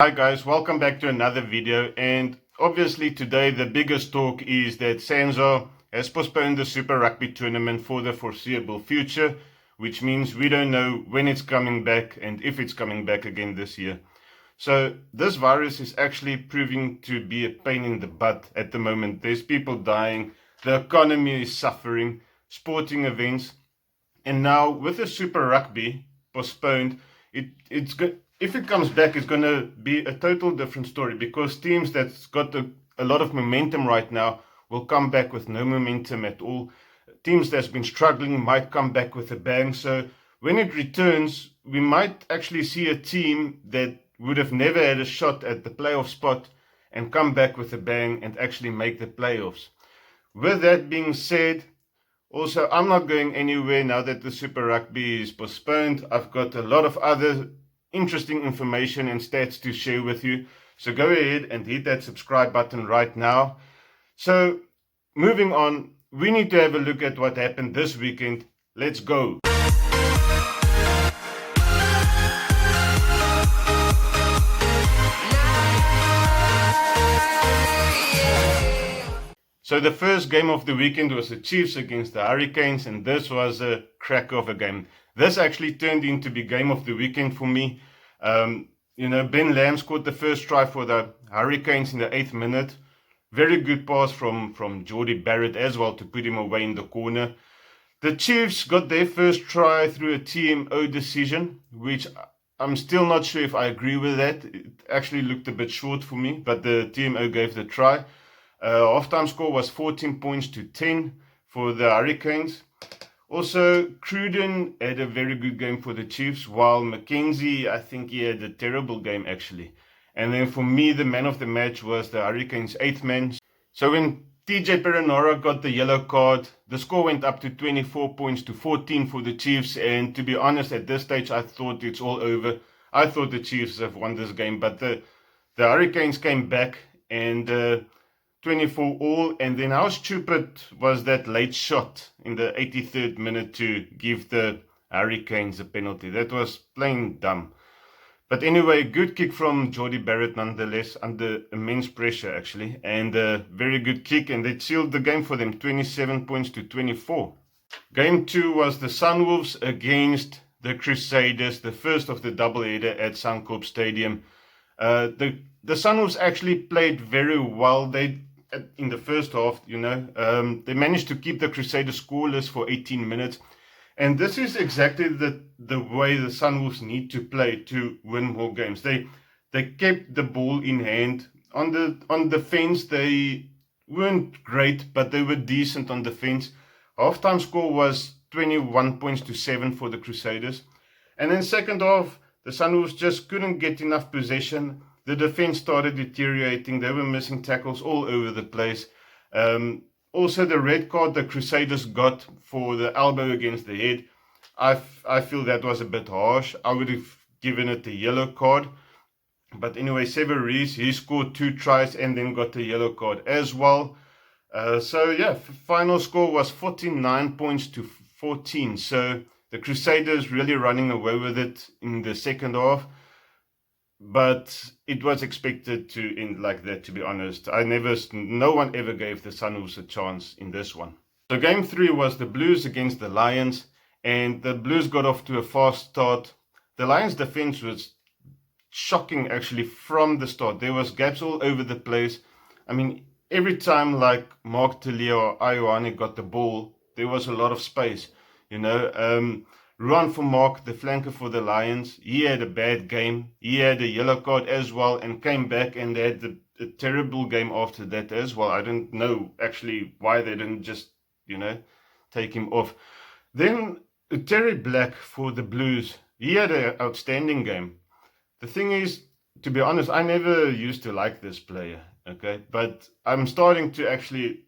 Hi guys, welcome back to another video, and obviously today the biggest talk is that Sanzaar has postponed the Super Rugby tournament for the foreseeable future, which means we don't know when it's coming back and if it's coming back again this year. So this virus is actually proving to be a pain in the butt at the moment. There's people dying, the economy is suffering, sporting events, and now with the Super Rugby postponed, it's good. If it comes back, it's going to be a total different story because teams that's got a lot of momentum right now will come back with no momentum at all. Teams that's been struggling might come back with a bang. So when it returns, we might actually see a team that would have never had a shot at the playoff spot and come back with a bang and actually make the playoffs. With that being said, also, I'm not going anywhere now that the Super Rugby is postponed. I've got a lot of other interesting information and stats to share with you. So go ahead and hit that subscribe button right now. So moving on, we need to have a look at what happened this weekend. Let's go. So the first game of the weekend was the Chiefs against the Hurricanes, and this was a cracker of a game. This actually turned into the game of the weekend for me. Ben Lamb scored the first try for the Hurricanes in the 8th minute. Very good pass from Jordie Barrett as well to put him away in the corner. The Chiefs got their first try through a TMO decision, which I'm still not sure if I agree with that. It actually looked a bit short for me, but the TMO gave the try. Halftime score was 14 points to 10 for the Hurricanes. Also, Cruden had a very good game for the Chiefs, while McKenzie, I think he had a terrible game actually. And then for me, the man of the match was the Hurricanes' 8th man. So when TJ Perenara got the yellow card, the score went up to 24 points to 14 for the Chiefs. And to be honest, at this stage, I thought it's all over. I thought the Chiefs have won this game, but the Hurricanes came back and 24 all, and then how stupid was that late shot in the 83rd minute to give the Hurricanes a penalty? That was plain dumb. But anyway, good kick from Jordie Barrett nonetheless, under immense pressure actually, and a very good kick, and it sealed the game for them, 27 points to 24. Game 2 was the Sunwolves against the Crusaders, the first of the doubleheader at Suncorp Stadium. The Sunwolves actually played very well. In the first half, they managed to keep the Crusaders scoreless for 18 minutes. And this is exactly the way the Sunwolves need to play to win more games. They kept the ball in hand. On defense, they weren't great, but they were decent on defense. Halftime score was 21 points to 7 for the Crusaders. And then second half, the Sunwolves just couldn't get enough possession. The defense started deteriorating. They were missing tackles all over the place. Also, the red card the Crusaders got for the elbow against the head, I feel that was a bit harsh. I would have given it a yellow card. But anyway, Severies, he scored 2 tries and then got a yellow card as well. Final score was 49 points to 14. So the Crusaders really running away with it in the second half. But it was expected to end like that, to be honest. No one ever gave the Sunwolves a chance in this one. So game 3 was the Blues against the Lions, and the Blues got off to a fast start. The Lions defense was shocking actually from the start. There was gaps all over the place. I mean, every time like Mark Talia or Ioane got the ball, there was a lot of space, Ruan for Mark, the flanker for the Lions, he had a bad game. He had a yellow card as well and came back and had a terrible game after that as well. I don't know actually why they didn't just, take him off. Then Terry Black for the Blues, he had an outstanding game. The thing is, to be honest, I never used to like this player, okay? But I'm starting to actually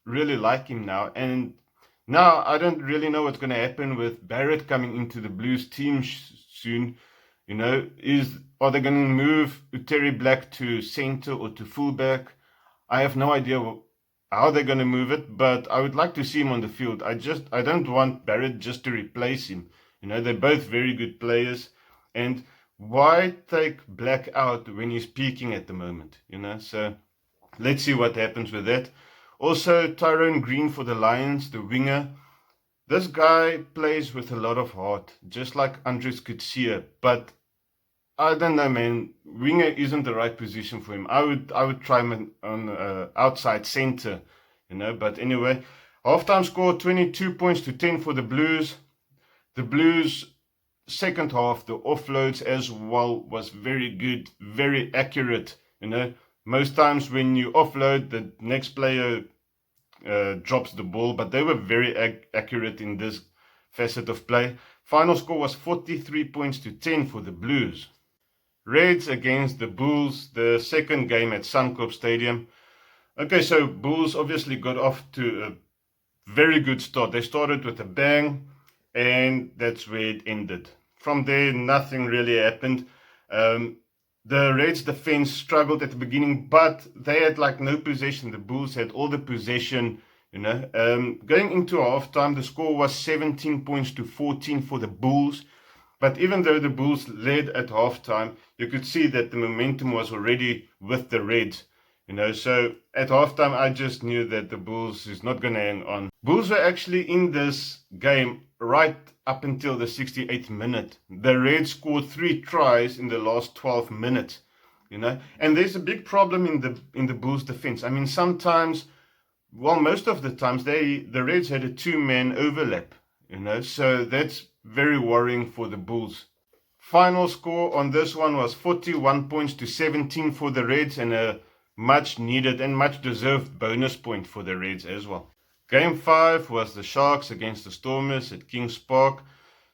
really like him now, and now, I don't really know what's going to happen with Barrett coming into the Blues team soon. Are they going to move Terry Black to center or to fullback? I have no idea how they're going to move it, but I would like to see him on the field. I don't want Barrett just to replace him. They're both very good players. And why take Black out when he's peaking at the moment, So let's see what happens with that. Also, Tyrone Green for the Lions, the winger. This guy plays with a lot of heart, just like Andres Kutsia, but I don't know, man. Winger isn't the right position for him. I would try him on outside center, But anyway, halftime score 22 points to 10 for the Blues. The Blues second half, the offloads as well was very good, very accurate. Most times when you offload, the next player drops the ball, but they were very accurate in this facet of play. Final score was 43 points to 10 for the Blues. Reds against the Bulls, the second game at Suncorp Stadium. Okay, so Bulls obviously got off to a very good start. They started with a bang, and that's where it ended. From there, nothing really happened. The Reds' defense struggled at the beginning, but they had no possession. The Bulls had all the possession, Going into halftime, the score was 17 points to 14 for the Bulls. But even though the Bulls led at halftime, you could see that the momentum was already with the Reds. So at halftime, I just knew that the Bulls is not going to hang on. Bulls were actually in this game right up until the 68th minute. The Reds scored 3 tries in the last 12 minutes, And there's a big problem in the Bulls' defense. I mean, sometimes, most of the times, the Reds had a 2-man overlap, So that's very worrying for the Bulls. Final score on this one was 41 points to 17 for the Reds, and a much needed and much deserved bonus point for the Reds as well. Game 5 was the Sharks against the Stormers at Kings Park.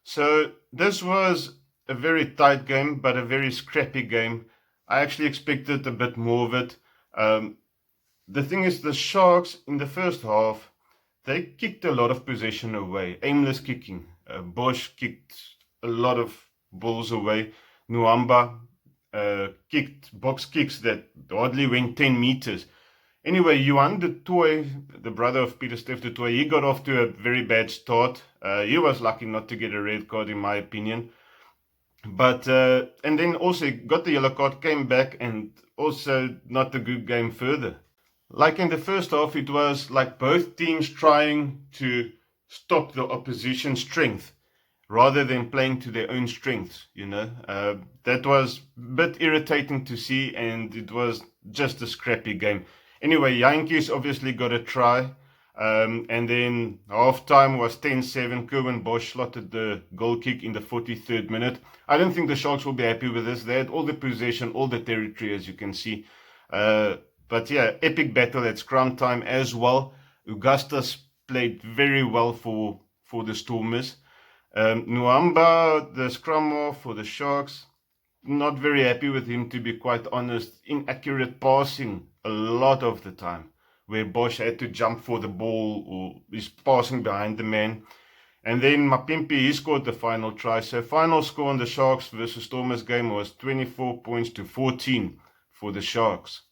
So this was a very tight game, but a very scrappy game. I actually expected a bit more of it. The thing is, the Sharks in the first half, they kicked a lot of possession away, aimless kicking. Bosch kicked a lot of balls away. Nuamba kicked box kicks that hardly went 10 meters. Anyway, Johan de Tooy, the brother of Peter Steph de Tooy, he got off to a very bad start. He was lucky not to get a red card, in my opinion. But and then also got the yellow card, came back, and also not a good game further. Like in the first half, it was like both teams trying to stop the opposition's strength rather than playing to their own strengths, That was a bit irritating to see, and it was just a scrappy game. Anyway, Yankees obviously got a try, and then halftime was 10-7. Kerwin Bosch slotted the goal kick in the 43rd minute. I don't think the Sharks will be happy with this. They had all the possession, all the territory, as you can see. But yeah, epic battle at scrum time as well. Augustus played very well for the Stormers. Nuamba, the scrum half for the Sharks, not very happy with him, to be quite honest. Inaccurate passing a lot of the time, where Bosch had to jump for the ball or is passing behind the man. And then Mapimpi, he scored the final try. So final score on the Sharks versus Stormers game was 24 points to 14 for the Sharks.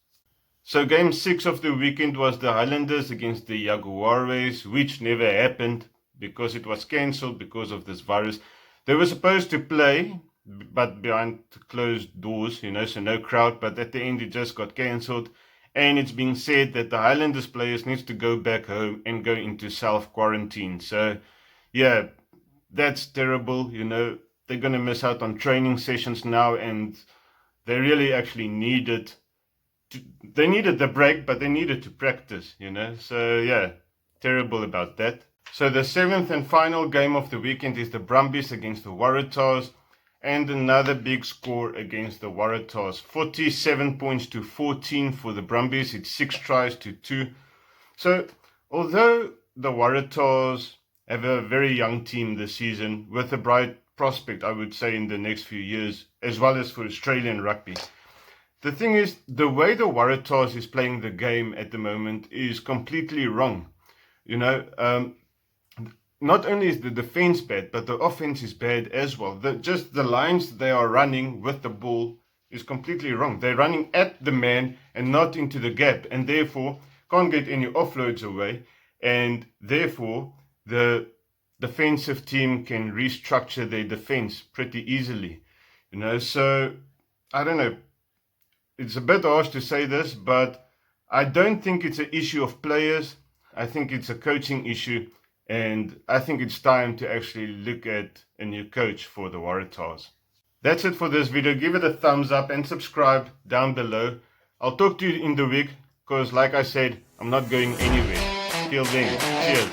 So game 6 of the weekend was the Highlanders against the Jaguares, which never happened because it was cancelled because of this virus. They were supposed to play, but behind closed doors, so no crowd. But at the end, it just got cancelled. And it's being said that the Highlanders players needs to go back home and go into self-quarantine. So, yeah, that's terrible. They're going to miss out on training sessions now, and they really actually needed they needed the break, but they needed to practice, So, yeah, terrible about that. So the 7th and final game of the weekend is the Brumbies against the Waratahs, and another big score against the Waratahs. 47 points to 14 for the Brumbies. It's 6 tries to 2. So although the Waratahs have a very young team this season with a bright prospect, I would say, in the next few years, as well as for Australian rugby, the thing is, the way the Waratahs is playing the game at the moment is completely wrong. Not only is the defense bad, but the offense is bad as well. Just the lines they are running with the ball is completely wrong. They're running at the man and not into the gap, and therefore can't get any offloads away. And therefore, the defensive team can restructure their defense pretty easily. So I don't know. It's a bit harsh to say this, but I don't think it's an issue of players. I think it's a coaching issue, and I think it's time to actually look at a new coach for the Waratahs. That's it for this video. Give it a thumbs up and subscribe down below. I'll talk to you in the week because, like I said, I'm not going anywhere. Till then, cheers.